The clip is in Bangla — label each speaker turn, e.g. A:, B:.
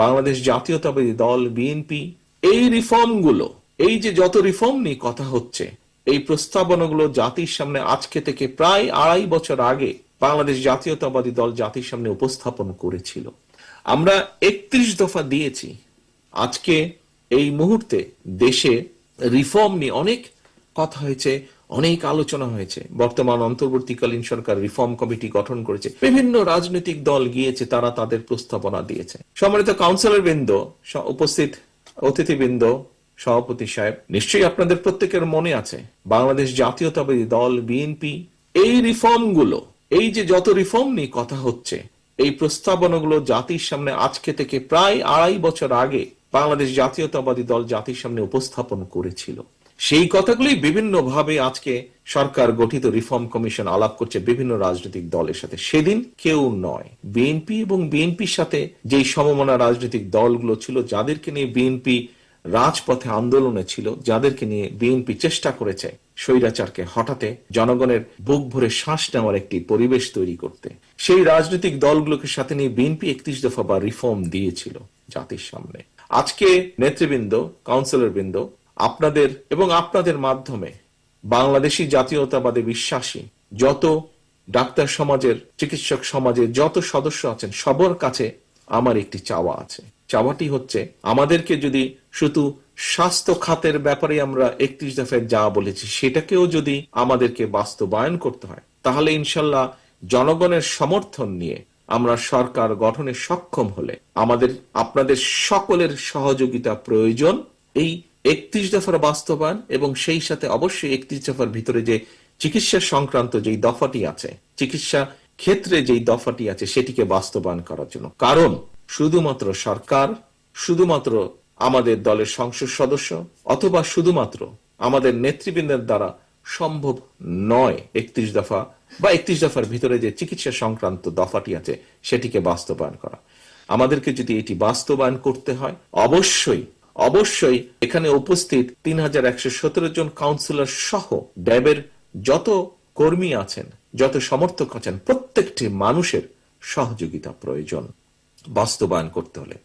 A: বাংলাদেশ জাতীয়তাবাদী দল বিএনপি এই রিফর্মগুলো, এই যে যত রিফর্ম নিয়ে কথা হচ্ছে, এই প্রস্তাবনাগুলো জাতির সামনে আজকে থেকে প্রায় 2.5 বছর আগে বাংলাদেশ জাতীয়তাবাদী দল জাতির সামনে উপস্থাপন করেছিল। আমরা 31 দফা দিয়েছি। আজকে এই মুহূর্তে দেশে রিফর্ম নিয়ে অনেক কথা হয়েছে, অনেক আলোচনা হয়েছে। বর্তমান অন্তর্বর্তীকালীন সরকার রিফর্ম কমিটি গঠন করেছে, বিভিন্ন রাজনৈতিক দল গিয়েছে, তারা তাদের প্রস্তাবনা দিয়েছে। সম্মানিত কাউন্সিলর বৃন্দ, উপস্থিত অতিথিবৃন্দ, সভাপতি সাহেব, নিশ্চয়ই আপনাদের প্রত্যেকের মনে আছে বাংলাদেশ জাতীয়তাবাদী দল বিএনপি এই রিফর্মগুলো, এই যে যত রিফর্ম নিয়ে কথা হচ্ছে, এই প্রস্তাবনাগুলো জাতির সামনে আজকে থেকে প্রায় 2.5 বছর আগে বাংলাদেশ জাতীয়তাবাদী দল জাতির সামনে উপস্থাপন করেছিল। সেই কথাগুলি বিভিন্ন ভাবে আজকে সরকার গঠিত রিফর্ম কমিশন আলাপ করছে বিভিন্ন রাজনৈতিক দলের সাথে। সেদিন কেউ নয়, বিএনপি এবং বিএনপির সাথে যেই সমমনা রাজনৈতিক দলগুলো ছিল, যাদেরকে নিয়ে বিএনপি রাজপথে আন্দোলনে ছিল, যাদেরকে নিয়ে বিএনপি চেষ্টা করেছে স্বৈরাচারকে হঠাতে, জনগণের বুক ভরে শ্বাস নেওয়ার একটি পরিবেশ তৈরি করতে, সেই রাজনৈতিক দলগুলোকে সাথে নিয়ে বিএনপি 31 দফা বা রিফর্ম দিয়েছিল জাতির সামনে। আজকে নেতৃবৃন্দ, কাউন্সিলর বৃন্দ, আপনাদের এবং আপনাদের মাধ্যমে বাংলাদেশি জাতীয়তাবাদে বিশ্বাসী যত ডাক্তার সমাজের, চিকিৎসক সমাজের যত সদস্য আছেন, সবার কাছে আমার একটি চাওয়া আছে। চাওয়াটি হচ্ছে, আমাদেরকে যদি শুধু স্বাস্থ্য খাতের ব্যাপারে আমরা 31 দফায় যা বলেছি সেটাকেও যদি আমাদেরকে বাস্তবায়ন করতে হয়, তাহলে ইনশাল্লাহ জনগণের সমর্থন নিয়ে আমরা সরকার গঠনে সক্ষম হলে আমাদের আপনাদের সকলের সহযোগিতা প্রয়োজন এই 31 দফার বাস্তবায়ন, এবং সেই সাথে অবশ্যই 31 দফার ভিতরে যে চিকিৎসা সংক্রান্ত যেই দফাটি আছে, চিকিৎসা ক্ষেত্রে যেই দফাটি আছে, সেটিকে বাস্তবায়ন করার জন্য। কারণ শুধুমাত্র সরকার, শুধুমাত্র আমাদের দলের সংসদ সদস্য অথবা শুধুমাত্র আমাদের নেতৃবৃন্দের দ্বারা সম্ভব নয় 31 দফা বা 31 দফার ভিতরে যে চিকিৎসা সংক্রান্ত দফাটি আছে সেটিকে বাস্তবায়ন করা। আমাদেরকে যদি এটি বাস্তবায়ন করতে হয়, অবশ্যই অবশ্যই এখানে উপস্থিত 3117 জন কাউন্সিলর সহ ড্যাবের যত কর্মী আছেন, যত সমর্থক আছেন, প্রত্যেকটি মানুষের সহযোগিতা প্রয়োজন বাস্তবায়ন করতে হলে।